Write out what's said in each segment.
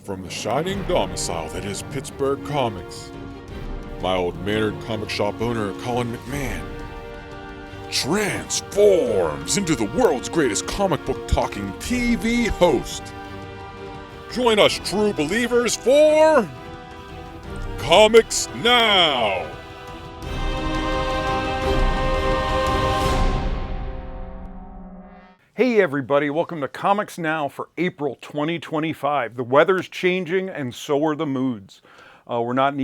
From the shining domicile that is Pittsburgh Comics, my old mannered comic shop owner, Colin McMahon, transforms into the world's greatest comic book talking TV host. Join us true believers for Comics Now! Hey everybody, welcome to Comics Now for April 2025. The weather's changing and so are the moods. We don't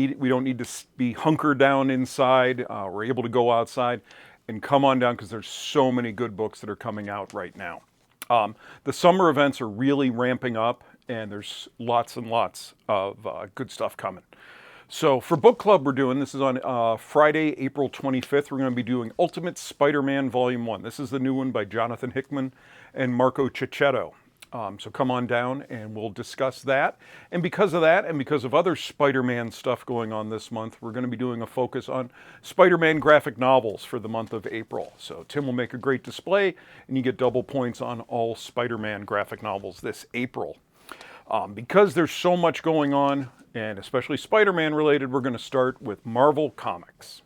need to be hunkered down inside. We're able to go outside and come on down because there's so many good books that are coming out right now. The summer events are really ramping up and there's lots and lots of good stuff coming. So for book club this is on Friday, April 25th. We're going to be doing Ultimate Spider-Man Volume 1. This is the new one by Jonathan Hickman and Marco Checchetto. So come on down and we'll discuss that. And because of that, and because of other Spider-Man stuff going on this month, we're going to be doing a focus on Spider-Man graphic novels for the month of April. So Tim will make a great display and you get double points on all Spider-Man graphic novels this April. Because there's so much going on, and especially Spider-Man related, we're going to start with Marvel Comics.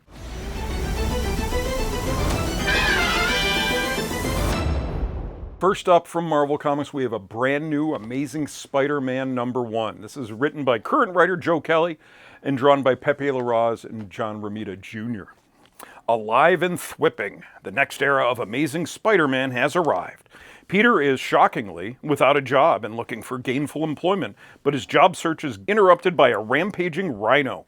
First up from Marvel Comics, we have a brand new Amazing Spider-Man #1. This is written by current writer Joe Kelly and drawn by Pepe Larraz and John Romita Jr. Alive and thwipping, the next era of Amazing Spider-Man has arrived. Peter is shockingly without a job and looking for gainful employment, but his job search is interrupted by a rampaging rhino,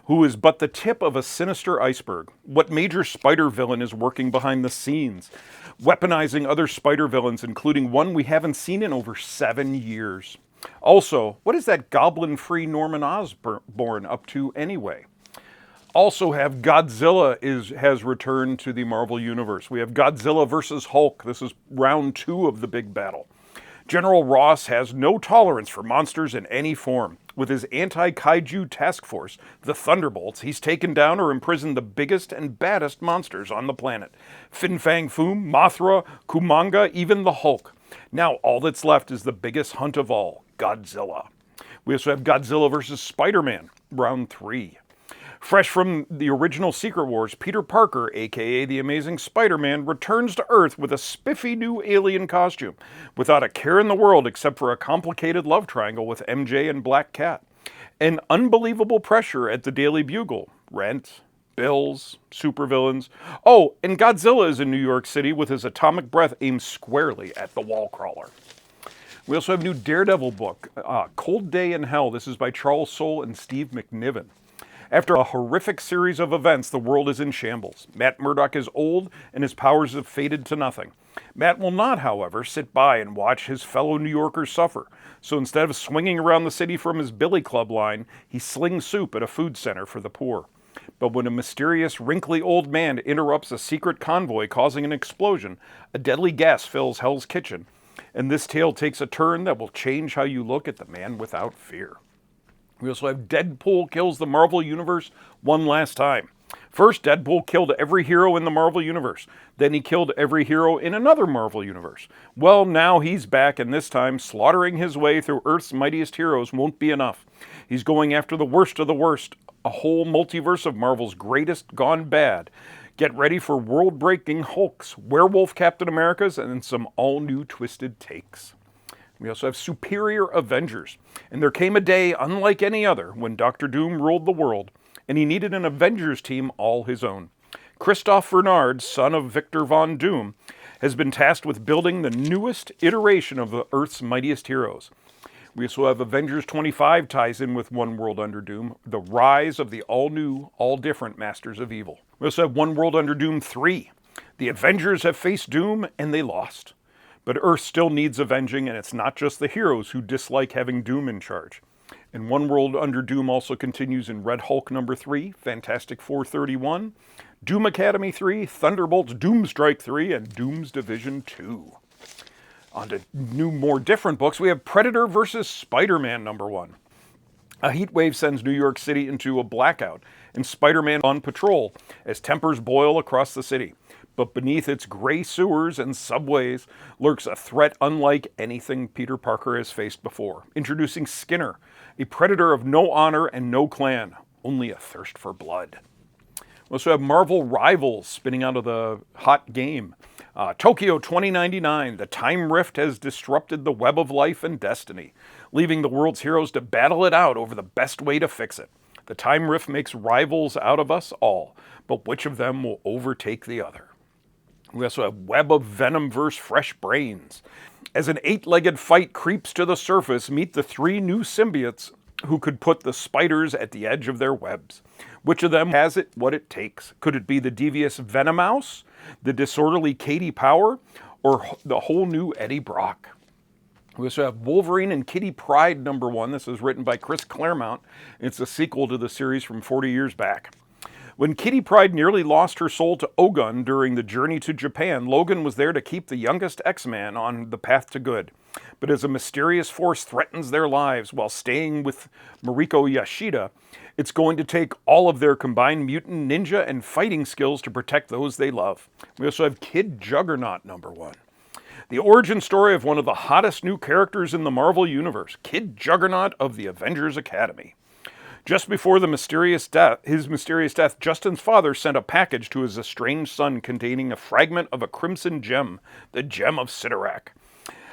who is but the tip of a sinister iceberg. What major spider villain is working behind the scenes, weaponizing other spider villains, including one we haven't seen in over 7 years? Also, what is that goblin-free Norman Osborn up to anyway? Also have Godzilla has returned to the Marvel Universe. We have Godzilla vs. Hulk. This is round 2 of the big battle. General Ross has no tolerance for monsters in any form. With his anti-kaiju task force, the Thunderbolts, he's taken down or imprisoned the biggest and baddest monsters on the planet. Fin Fang Foom, Mothra, Kumanga, even the Hulk. Now all that's left is the biggest hunt of all, Godzilla. We also have Godzilla vs. Spider-Man, round 3. Fresh from the original Secret Wars, Peter Parker, aka the Amazing Spider-Man, returns to Earth with a spiffy new alien costume, without a care in the world except for a complicated love triangle with MJ and Black Cat. An unbelievable pressure at the Daily Bugle. Rent, bills, supervillains. Oh, and Godzilla is in New York City with his atomic breath aimed squarely at the wall crawler. We also have a new Daredevil book, Cold Day in Hell. This is by Charles Soule and Steve McNiven. After a horrific series of events, the world is in shambles. Matt Murdock is old and his powers have faded to nothing. Matt will not, however, sit by and watch his fellow New Yorkers suffer. So instead of swinging around the city from his Billy Club line, he slings soup at a food center for the poor. But when a mysterious, wrinkly old man interrupts a secret convoy causing an explosion, a deadly gas fills Hell's Kitchen. And this tale takes a turn that will change how you look at the man without fear. We also have Deadpool kills the Marvel Universe one last time. First, Deadpool killed every hero in the Marvel Universe. Then he killed every hero in another Marvel Universe. Well, now he's back, and this time, slaughtering his way through Earth's mightiest heroes won't be enough. He's going after the worst of the worst, a whole multiverse of Marvel's greatest gone bad. Get ready for world-breaking Hulks, werewolf Captain Americas, and some all-new twisted takes. We also have Superior Avengers. And there came a day unlike any other when Dr. Doom ruled the world, and he needed an Avengers team all his own. Christoph Bernard, son of Victor Von Doom, has been tasked with building the newest iteration of the Earth's mightiest heroes. We also have Avengers 25 ties in with One World Under Doom, the rise of the all-new, all-different Masters of Evil. We also have One World Under Doom 3. The Avengers have faced Doom, and they lost. But Earth still needs avenging, and it's not just the heroes who dislike having Doom in charge. And One World Under Doom also continues in Red Hulk #3, Fantastic Four 31, Doom Academy 3, Thunderbolts Doomstrike 3, and Doom's Division 2. On to new, more different books, we have Predator vs. Spider-Man #1. A heat wave sends New York City into a blackout, and Spider-Man on patrol as tempers boil across the city. But beneath its gray sewers and subways lurks a threat unlike anything Peter Parker has faced before. Introducing Skinner, a predator of no honor and no clan, only a thirst for blood. We also have Marvel Rivals spinning out of the hot game. Tokyo 2099, the time rift has disrupted the web of life and destiny, leaving the world's heroes to battle it out over the best way to fix it. The time rift makes rivals out of us all, but which of them will overtake the other? We also have Web of Venom vs. Fresh Brains. As an 8-legged fight creeps to the surface, meet the 3 new symbiotes who could put the spiders at the edge of their webs. Which of them has it what it takes? Could it be the devious Venomouse, the disorderly Katie Power, or the whole new Eddie Brock? We also have Wolverine and Kitty Pryde #1. This is written by Chris Claremont. It's a sequel to the series from 40 years back. When Kitty Pryde nearly lost her soul to Ogun during the journey to Japan, Logan was there to keep the youngest X-Man on the path to good. But as a mysterious force threatens their lives while staying with Mariko Yashida, it's going to take all of their combined mutant, ninja, and fighting skills to protect those they love. We also have Kid Juggernaut #1. The origin story of one of the hottest new characters in the Marvel Universe, Kid Juggernaut of the Avengers Academy. Just before his mysterious death, Justin's father sent a package to his estranged son containing a fragment of a crimson gem, the Gem of Cyttorak.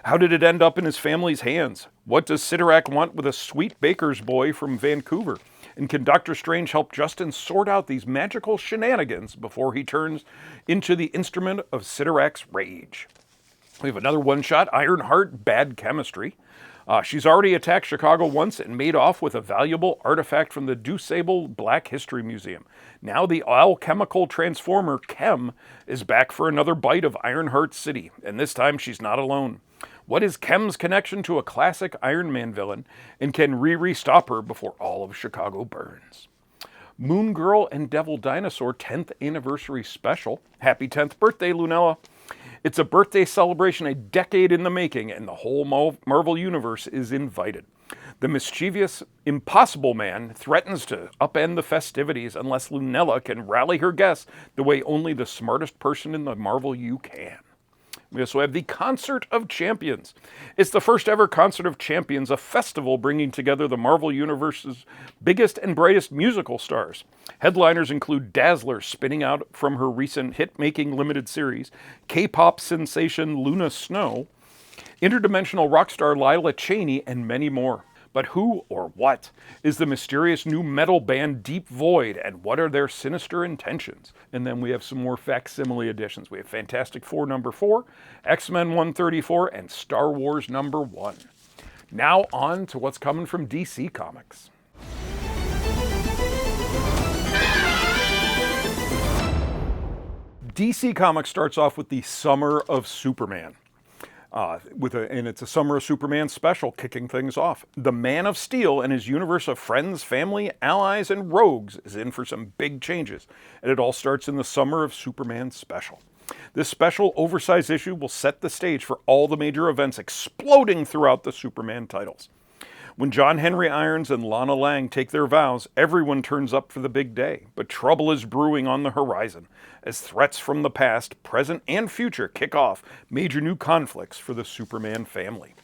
How did it end up in his family's hands? What does Cyttorak want with a sweet baker's boy from Vancouver? And can Doctor Strange help Justin sort out these magical shenanigans before he turns into the instrument of Cyttorak's rage? We have another one-shot, Ironheart Bad Chemistry. She's already attacked Chicago once and made off with a valuable artifact from the DuSable Black History Museum. Now the alchemical transformer Chem is back for another bite of Ironheart City, and this time she's not alone. What is Chem's connection to a classic Iron Man villain, and can Riri stop her before all of Chicago burns? Moon Girl and Devil Dinosaur 10th Anniversary Special. Happy 10th birthday, Lunella. It's a birthday celebration a decade in the making, and the whole Marvel Universe is invited. The mischievous Impossible Man threatens to upend the festivities unless Lunella can rally her guests the way only the smartest person in the Marvel U can. We also have the Concert of Champions. It's the first ever Concert of Champions, a festival bringing together the Marvel Universe's biggest and brightest musical stars. Headliners include Dazzler spinning out from her recent hit-making limited series, K-pop sensation Luna Snow, interdimensional rock star Lila Cheney, and many more. But who or what is the mysterious new metal band Deep Void, and what are their sinister intentions? And then we have some more facsimile editions. We have Fantastic Four #4, X-Men 134, and Star Wars #1. Now on to what's coming from DC Comics. DC Comics starts off with the Summer of Superman. And it's a Summer of Superman special kicking things off. The Man of Steel and his universe of friends, family, allies, and rogues is in for some big changes, and it all starts in the Summer of Superman special. This special oversized issue will set the stage for all the major events exploding throughout the Superman titles. When John Henry Irons and Lana Lang take their vows, everyone turns up for the big day. But trouble is brewing on the horizon as threats from the past, present, and future kick off major new conflicts for the Superman family.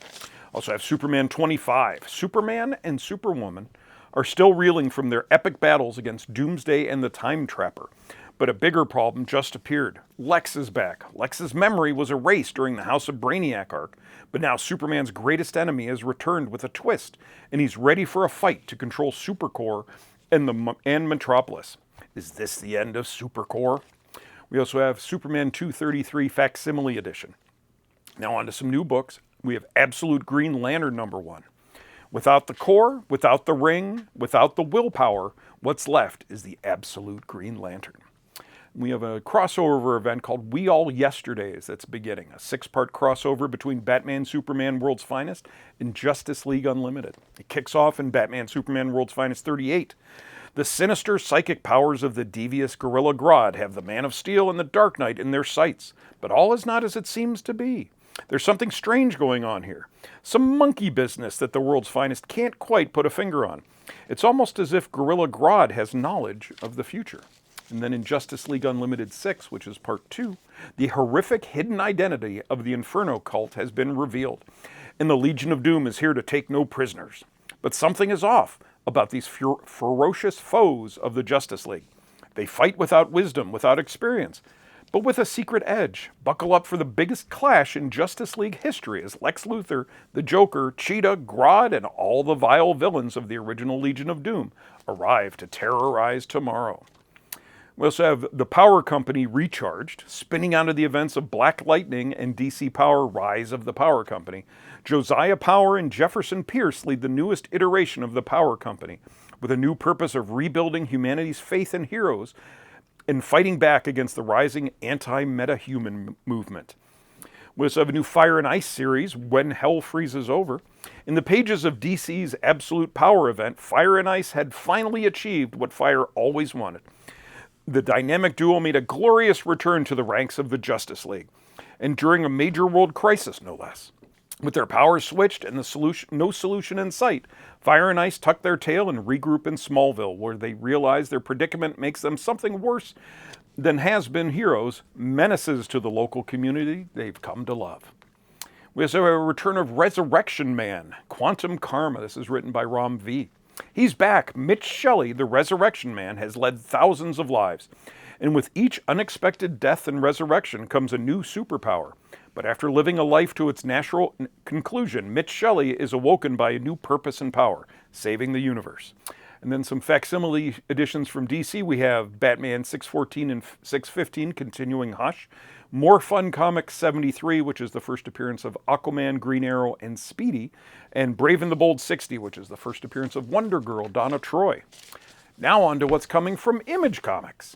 Also have Superman 25. Superman and Superwoman are still reeling from their epic battles against Doomsday and the Time Trapper. But a bigger problem just appeared. Lex is back. Lex's memory was erased during the House of Brainiac arc, but now Superman's greatest enemy has returned with a twist, and he's ready for a fight to control Supercorp and Metropolis. Is this the end of Supercorp? We also have Superman 233 Facsimile Edition. Now on to some new books. We have Absolute Green Lantern #1. Without the core, without the ring, without the willpower, what's left is the Absolute Green Lantern. We have a crossover event called We All Yesterdays that's beginning. A 6-part crossover between Batman Superman World's Finest and Justice League Unlimited. It kicks off in Batman Superman World's Finest 38. The sinister psychic powers of the devious Gorilla Grodd have the Man of Steel and the Dark Knight in their sights. But all is not as it seems to be. There's something strange going on here. Some monkey business that the World's Finest can't quite put a finger on. It's almost as if Gorilla Grodd has knowledge of the future. And then in Justice League Unlimited 6, which is part 2, the horrific hidden identity of the Inferno cult has been revealed, and the Legion of Doom is here to take no prisoners. But something is off about these ferocious foes of the Justice League. They fight without wisdom, without experience, but with a secret edge. Buckle up for the biggest clash in Justice League history as Lex Luthor, the Joker, Cheetah, Grodd, and all the vile villains of the original Legion of Doom arrive to terrorize tomorrow. We also have the Power Company Recharged, spinning out of the events of Black Lightning and DC Power Rise of the Power Company. Josiah Power and Jefferson Pierce lead the newest iteration of the Power Company, with a new purpose of rebuilding humanity's faith in heroes and fighting back against the rising anti-metahuman movement. We also have a new Fire and Ice series, When Hell Freezes Over. In the pages of DC's Absolute Power event, Fire and Ice had finally achieved what Fire always wanted. The dynamic duo made a glorious return to the ranks of the Justice League, and during a major world crisis, no less. With their powers switched and no solution in sight, Fire and Ice tuck their tail and regroup in Smallville, where they realize their predicament makes them something worse than has-been heroes, menaces to the local community they've come to love. We also have a return of Resurrection Man, Quantum Karma. This is written by Ram V. He's back. Mitch Shelley, the Resurrection Man, has led thousands of lives. And with each unexpected death and resurrection comes a new superpower. But after living a life to its natural conclusion, Mitch Shelley is awoken by a new purpose and power, saving the universe. And then some facsimile editions from DC. We have Batman 614 and 615 continuing Hush. More Fun Comics 73, which is the first appearance of Aquaman, Green Arrow, and Speedy. And Brave and the Bold 60, which is the first appearance of Wonder Girl, Donna Troy. Now on to what's coming from Image Comics.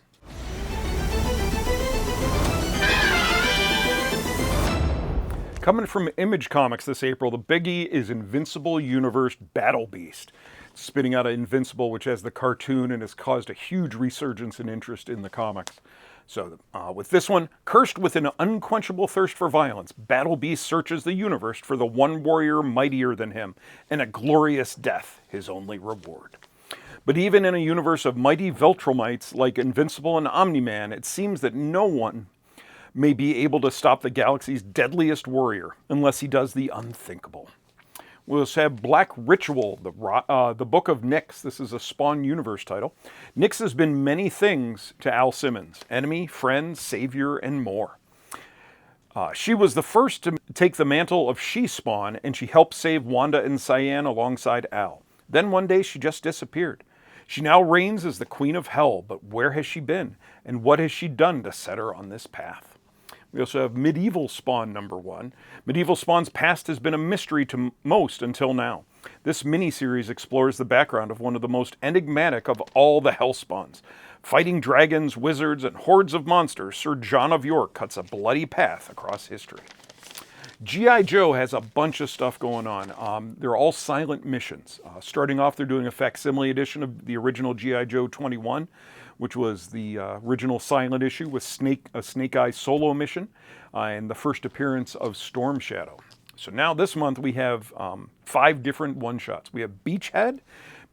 Coming from Image Comics this April, the biggie is Invincible Universe Battle Beast. Spinning out of Invincible, which has the cartoon and has caused a huge resurgence in interest in the comics. So with this one, cursed with an unquenchable thirst for violence, Battle Beast searches the universe for the one warrior mightier than him, and a glorious death, his only reward. But even in a universe of mighty Viltrumites like Invincible and Omni-Man, it seems that no one may be able to stop the galaxy's deadliest warrior, unless he does the unthinkable. We also have Black Ritual, the Book of Nyx. This is a Spawn Universe title. Nyx has been many things to Al Simmons: enemy, friend, savior, and more. She was the first to take the mantle of She-Spawn, and she helped save Wanda and Cyan alongside Al. Then one day she just disappeared. She now reigns as the Queen of Hell, but where has she been, and what has she done to set her on this path? We also have Medieval Spawn #1. Medieval Spawn's past has been a mystery to most until now. This miniseries explores the background of one of the most enigmatic of all the Hellspawns. Fighting dragons, wizards, and hordes of monsters, Sir John of York cuts a bloody path across history. G.I. Joe has a bunch of stuff going on. They're all silent missions. Starting off, they're doing a facsimile edition of the original G.I. Joe 21, which was the original silent issue with a Snake Eye solo mission, and the first appearance of Storm Shadow. So now this month we have 5 different one-shots. We have Beachhead.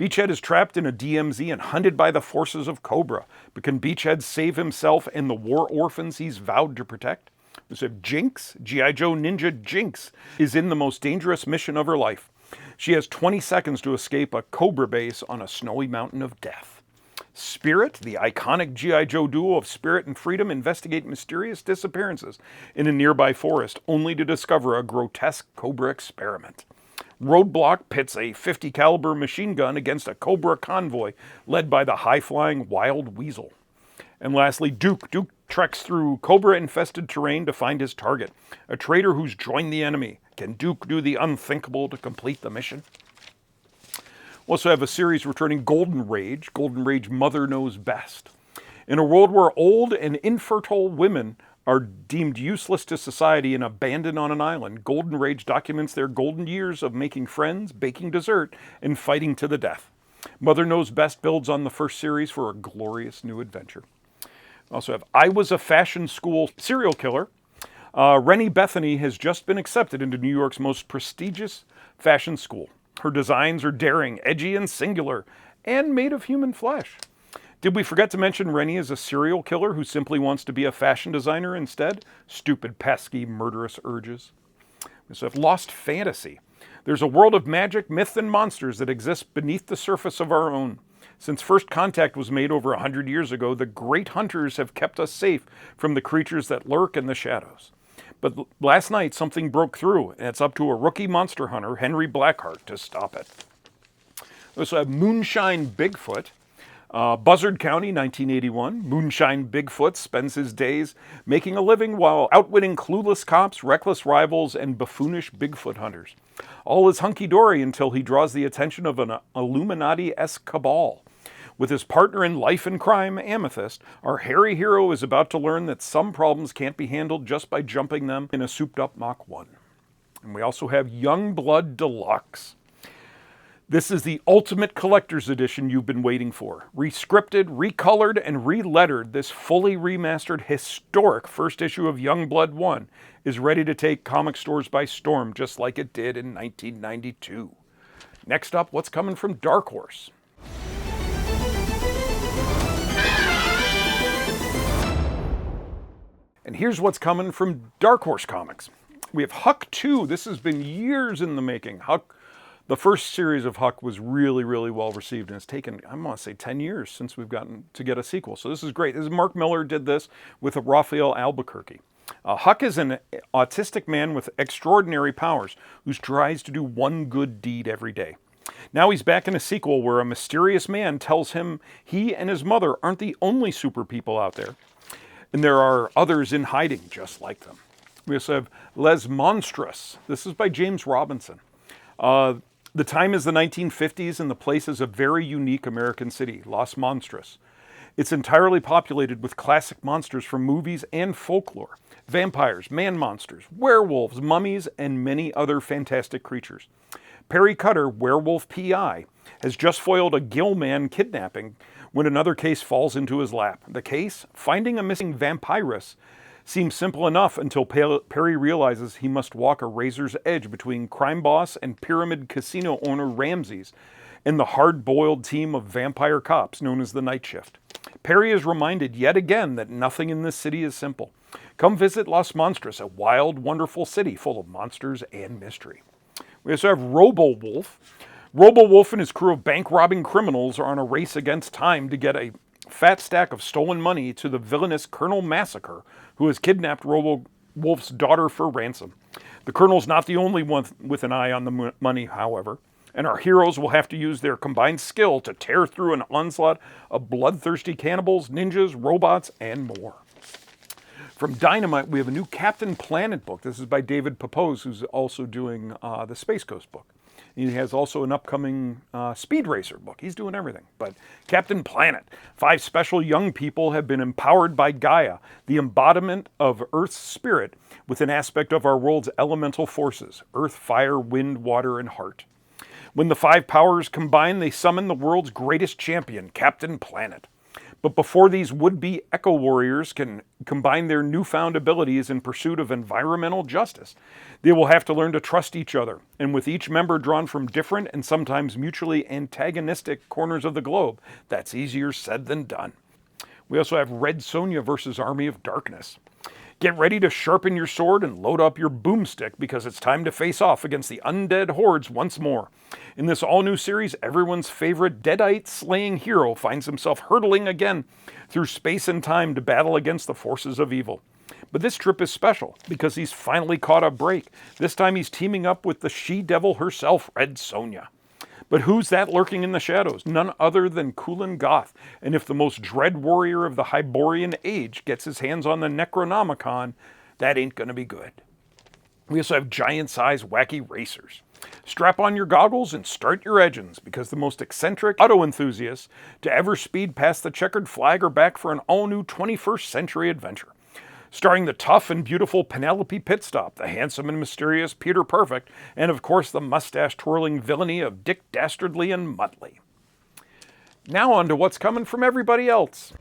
Beachhead is trapped in a DMZ and hunted by the forces of Cobra. But can Beachhead save himself and the war orphans he's vowed to protect? We have Jinx. G.I. Joe Ninja Jinx is in the most dangerous mission of her life. She has 20 seconds to escape a Cobra base on a snowy mountain of death. Spirit, the iconic G.I. Joe duo of Spirit and Freedom, investigate mysterious disappearances in a nearby forest, only to discover a grotesque Cobra experiment. Roadblock pits a .50 caliber machine gun against a Cobra convoy led by the high-flying Wild Weasel. And lastly, Duke. Duke treks through Cobra-infested terrain to find his target, a traitor who's joined the enemy. Can Duke do the unthinkable to complete the mission? We also have a series returning, Golden Rage. Golden Rage Mother Knows Best. In a world where old and infertile women are deemed useless to society and abandoned on an island, Golden Rage documents their golden years of making friends, baking dessert, and fighting to the death. Mother Knows Best builds on the first series for a glorious new adventure. We also have I Was a Fashion School Serial Killer. Rennie Bethany has just been accepted into New York's most prestigious fashion school. Her designs are daring, edgy, and singular, and made of human flesh. Did we forget to mention Rennie is a serial killer who simply wants to be a fashion designer instead? Stupid, pesky, murderous urges. We also have Lost Fantasy. There's a world of magic, myth, and monsters that exists beneath the surface of our own. Since first contact was made over 100 years ago, the great hunters have kept us safe from the creatures that lurk in the shadows. But last night, something broke through, and it's up to a rookie monster hunter, Henry Blackheart, to stop it. We also have Moonshine Bigfoot. Buzzard County, 1981. Moonshine Bigfoot spends his days making a living while outwitting clueless cops, reckless rivals, and buffoonish Bigfoot hunters. All is hunky-dory until he draws the attention of an Illuminati-esque cabal. With his partner in life and crime, Amethyst, our hairy hero is about to learn that some problems can't be handled just by jumping them in a souped-up Mach 1. And we also have Youngblood Deluxe. This is the ultimate collector's edition you've been waiting for. Rescripted, recolored, and relettered, this fully remastered historic first issue of Youngblood 1 is ready to take comic stores by storm, just like it did in 1992. Next up, what's coming from Dark Horse? And here's what's coming from Dark Horse Comics. We have Huck 2. This has been years in the making. Huck, the first series of Huck was really, really well received, and it's taken, I want to say, 10 years since we've gotten to get a sequel. So this is great. This is Mark Miller did this with Raphael Albuquerque. Huck is an autistic man with extraordinary powers who tries to do one good deed every day. Now he's back in a sequel where a mysterious man tells him he and his mother aren't the only super people out there, and there are others in hiding just like them. We also have Les Monstres. This is by James Robinson. The time is the 1950s, and the place is a very unique American city, Los Monstres. It's entirely populated with classic monsters from movies and folklore. Vampires, man-monsters, werewolves, mummies, and many other fantastic creatures. Perry Cutter, werewolf PI, has just foiled a Gilman kidnapping when another case falls into his lap. The case, finding a missing vampiress, seems simple enough until Perry realizes he must walk a razor's edge between crime boss and pyramid casino owner Ramses and the hard-boiled team of vampire cops known as the Night Shift. Perry is reminded yet again that nothing in this city is simple. Come visit Los Monstres, a wild, wonderful city full of monsters and mystery. We also have Robo-Wolf. Robo-Wolf and his crew of bank-robbing criminals are on a race against time to get a fat stack of stolen money to the villainous Colonel Massacre, who has kidnapped Robo-Wolf's daughter for ransom. The Colonel's not the only one with an eye on the money, however, and our heroes will have to use their combined skill to tear through an onslaught of bloodthirsty cannibals, ninjas, robots, and more. From Dynamite, we have a new Captain Planet book. This is by David Pepose, who's also doing the Space Coast book. He has also an upcoming Speed Racer book. He's doing everything. But Captain Planet, 5 special young people have been empowered by Gaia, the embodiment of Earth's spirit, with an aspect of our world's elemental forces: earth, fire, wind, water, and heart. When the 5 powers combine, they summon the world's greatest champion, Captain Planet. But before these would-be eco-warriors can combine their newfound abilities in pursuit of environmental justice, they will have to learn to trust each other, and with each member drawn from different and sometimes mutually antagonistic corners of the globe, that's easier said than done. We also have Red Sonja versus Army of Darkness. Get ready to sharpen your sword and load up your boomstick because it's time to face off against the undead hordes once more. In this all-new series, everyone's favorite Deadite-slaying hero finds himself hurtling again through space and time to battle against the forces of evil. But this trip is special because he's finally caught a break. This time he's teaming up with the she-devil herself, Red Sonja. But who's that lurking in the shadows? None other than Kulan Gath. And if the most dread warrior of the Hyborian age gets his hands on the Necronomicon, that ain't gonna be good. We also have giant-sized wacky racers. Strap on your goggles and start your engines, because the most eccentric auto enthusiasts to ever speed past the checkered flag are back for an all-new 21st century adventure. Starring the tough and beautiful Penelope Pitstop, the handsome and mysterious Peter Perfect, and of course the mustache-twirling villainy of Dick Dastardly and Muttley. Now on to what's coming from everybody else.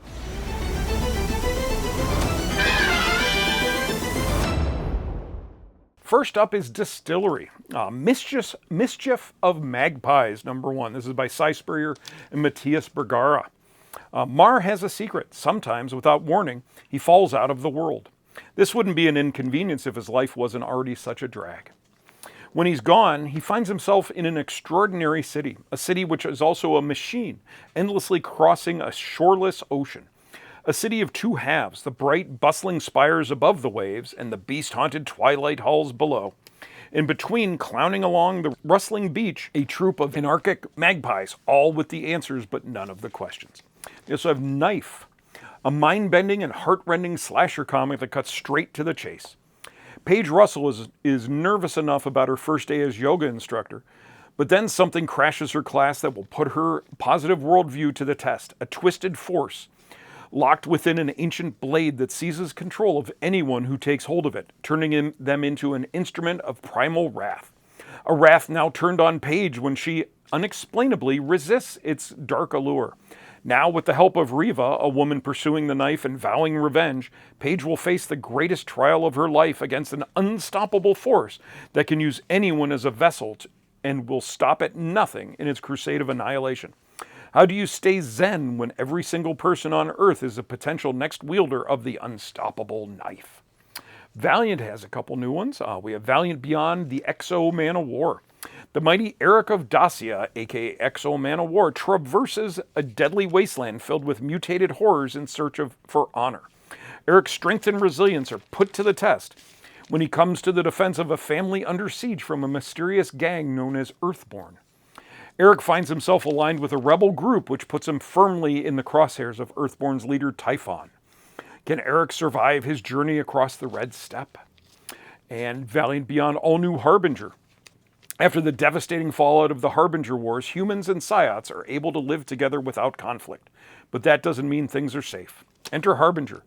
First up is Distillery, Mischief of Magpies, #1. This is by Cy Spurrier and Matthias Bergara. Mar has a secret. Sometimes, without warning, he falls out of the world. This wouldn't be an inconvenience if his life wasn't already such a drag. When he's gone, he finds himself in an extraordinary city, a city which is also a machine, endlessly crossing a shoreless ocean. A city of two halves, the bright, bustling spires above the waves and the beast-haunted twilight halls below. In between, clowning along the rustling beach, a troop of anarchic magpies, all with the answers but none of the questions. We also have Knife, a mind-bending and heart-rending slasher comic that cuts straight to the chase. Paige Russell is nervous enough about her first day as yoga instructor, but then something crashes her class that will put her positive worldview to the test, a twisted force locked within an ancient blade that seizes control of anyone who takes hold of it, turning them into an instrument of primal wrath. A wrath now turned on Paige when she unexplainably resists its dark allure. Now, with the help of Riva, a woman pursuing the knife and vowing revenge, Paige will face the greatest trial of her life against an unstoppable force that can use anyone as a vessel and will stop at nothing in its crusade of annihilation. How do you stay zen when every single person on Earth is a potential next wielder of the unstoppable knife? Valiant has a couple new ones. We have Valiant Beyond the X-O Man of War. The mighty Eric of Dacia, aka X-O Man of War, traverses a deadly wasteland filled with mutated horrors in search for honor. Eric's strength and resilience are put to the test when he comes to the defense of a family under siege from a mysterious gang known as Earthborn. Eric finds himself aligned with a rebel group which puts him firmly in the crosshairs of Earthborn's leader Typhon. Can Eric survive his journey across the Red Steppe? And Valiant Beyond All New Harbinger. After the devastating fallout of the Harbinger Wars, humans and Psiots are able to live together without conflict. But that doesn't mean things are safe. Enter Harbinger,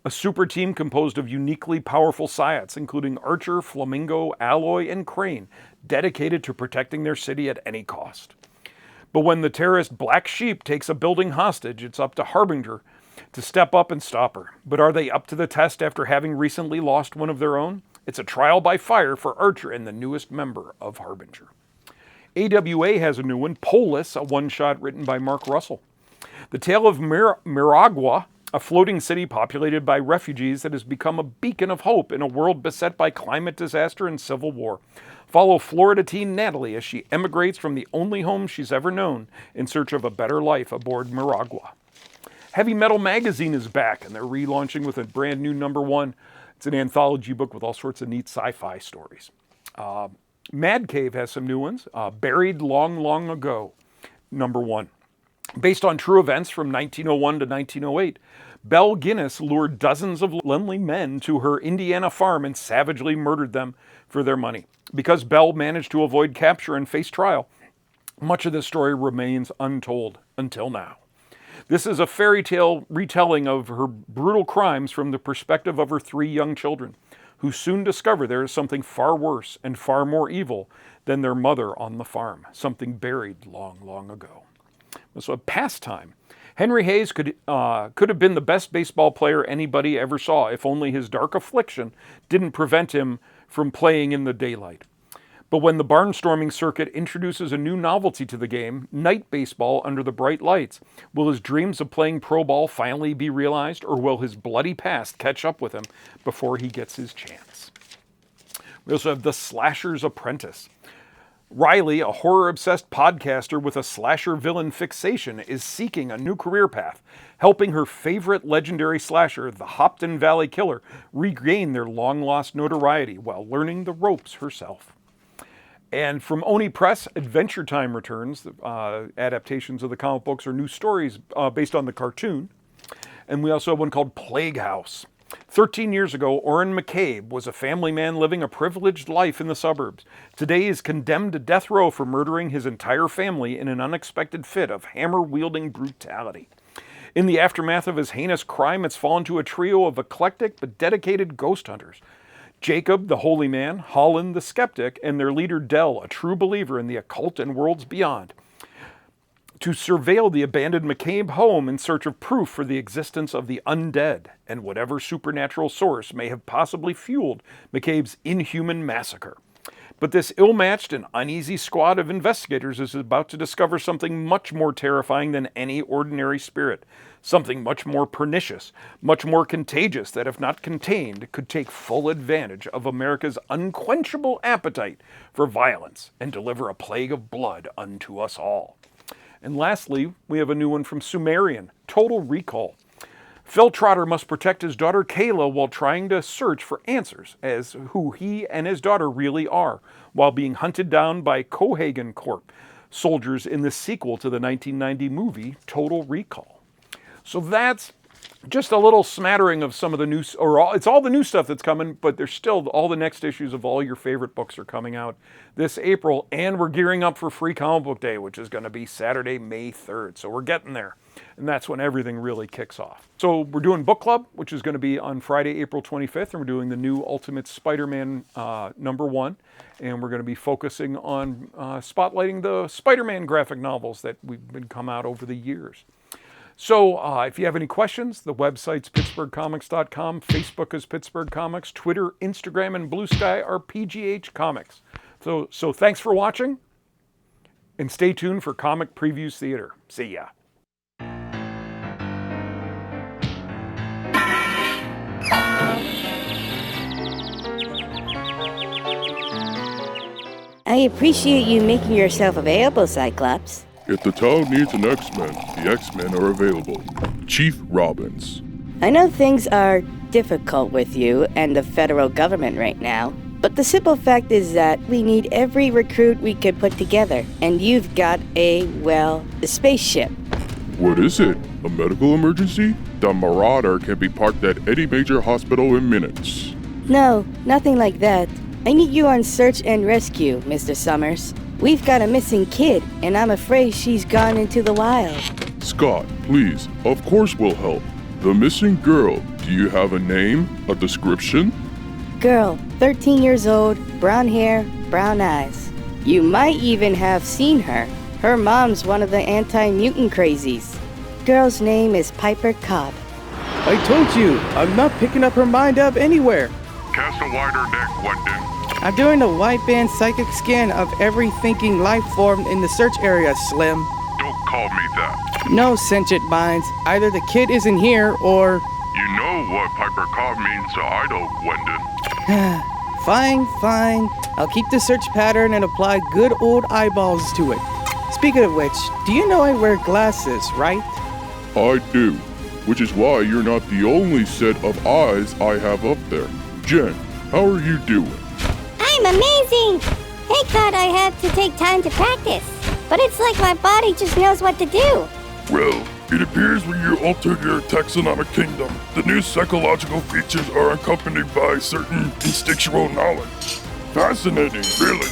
a super team composed of uniquely powerful Psiots, including Archer, Flamingo, Alloy, and Crane, dedicated to protecting their city at any cost. But when the terrorist Black Sheep takes a building hostage, it's up to Harbinger to step up and stop her. But are they up to the test after having recently lost one of their own? It's a trial by fire for Archer and the newest member of Harbinger. AWA has a new one, Polis, a one-shot written by Mark Russell. The tale of Miragua, a floating city populated by refugees that has become a beacon of hope in a world beset by climate disaster and civil war. Follow Florida teen Natalie as she emigrates from the only home she's ever known in search of a better life aboard Miragua. Heavy Metal Magazine is back, and they're relaunching with a brand new #1. It's an anthology book with all sorts of neat sci-fi stories. Mad Cave has some new ones. Buried Long, Long Ago, #1. Based on true events from 1901 to 1908, Belle Guinness lured dozens of lonely men to her Indiana farm and savagely murdered them for their money. Because Belle managed to avoid capture and face trial, much of this story remains untold until now. This is a fairy tale retelling of her brutal crimes from the perspective of her 3 young children, who soon discover there is something far worse and far more evil than their mother on the farm, something buried long, long ago. So a pastime. Henry Hayes could have been the best baseball player anybody ever saw if only his dark affliction didn't prevent him from playing in the daylight. But when the barnstorming circuit introduces a new novelty to the game, night baseball under the bright lights, will his dreams of playing pro ball finally be realized, or will his bloody past catch up with him before he gets his chance? We also have The Slasher's Apprentice. Riley, a horror-obsessed podcaster with a slasher villain fixation, is seeking a new career path, helping her favorite legendary slasher, the Hopton Valley Killer, regain their long-lost notoriety while learning the ropes herself. And from Oni Press, Adventure Time returns, adaptations of the comic books or new stories based on the cartoon. And we also have one called Plague House. 13 years ago, Orrin McCabe was a family man living a privileged life in the suburbs. Today he is condemned to death row for murdering his entire family in an unexpected fit of hammer-wielding brutality. In the aftermath of his heinous crime, it's fallen to a trio of eclectic but dedicated ghost hunters. Jacob, the holy man, Holland, the skeptic, and their leader Dell, a true believer in the occult and worlds beyond, to surveil the abandoned McCabe home in search of proof for the existence of the undead and whatever supernatural source may have possibly fueled McCabe's inhuman massacre. But this ill-matched and uneasy squad of investigators is about to discover something much more terrifying than any ordinary spirit. Something much more pernicious, much more contagious that, if not contained, could take full advantage of America's unquenchable appetite for violence and deliver a plague of blood unto us all. And lastly, we have a new one from Sumerian, Total Recall. Phil Trotter must protect his daughter Kayla while trying to search for answers as who he and his daughter really are, while being hunted down by Cohagen Corp soldiers in the sequel to the 1990 movie Total Recall. So that's just a little smattering of some of the new, it's all the new stuff that's coming, but there's still all the next issues of all your favorite books are coming out this April, and we're gearing up for Free Comic Book Day, which is going to be Saturday, May 3rd. So we're getting there, and that's when everything really kicks off. So we're doing Book Club, which is going to be on Friday, April 25th, and we're doing the new Ultimate Spider-Man #1, and we're going to be focusing on spotlighting the Spider-Man graphic novels that we've been come out over the years. So if you have any questions, the website's PittsburghComics.com, Facebook is Pittsburgh Comics, Twitter, Instagram, and Blue Sky are PGH Comics. So thanks for watching, and stay tuned for Comic Previews Theater. See ya. I appreciate you making yourself available, Cyclops. If the town needs an X-Men, the X-Men are available. Chief Robbins. I know things are difficult with you and the federal government right now, but the simple fact is that we need every recruit we could put together, and you've got a spaceship. What is it? A medical emergency? The Marauder can be parked at any major hospital in minutes. No, nothing like that. I need you on search and rescue, Mr. Summers. We've got a missing kid, and I'm afraid she's gone into the wild. Scott, please, of course we'll help. The missing girl, do you have a name, a description? Girl, 13 years old, brown hair, brown eyes. You might even have seen her. Her mom's one of the anti-mutant crazies. Girl's name is Piper Cobb. I told you, I'm not picking up her mind up anywhere. Cast a wider net, Wendon. I'm doing a wideband psychic scan of every thinking life form in the search area, Slim. Don't call me that. No sentient minds. Either the kid isn't here, or... You know what Piper Cobb means to Idle, Wendon. Fine. I'll keep the search pattern and apply good old eyeballs to it. Speaking of which, do you know I wear glasses, right? I do, which is why you're not the only set of eyes I have up there. Jen, how are you doing? I'm amazing! Thank God I have to take time to practice. But it's like my body just knows what to do. Well, it appears when you alter your taxonomic kingdom, the new psychological features are accompanied by certain instinctual knowledge. Fascinating, really.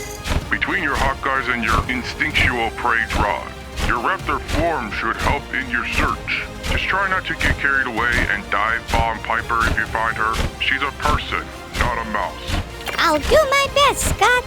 Between your Hawkeyes and your instinctual prey rod, your raptor form should help in your search. Just try not to get carried away and dive bomb Piper if you find her. She's a person, not a mouse. I'll do my best, Scott.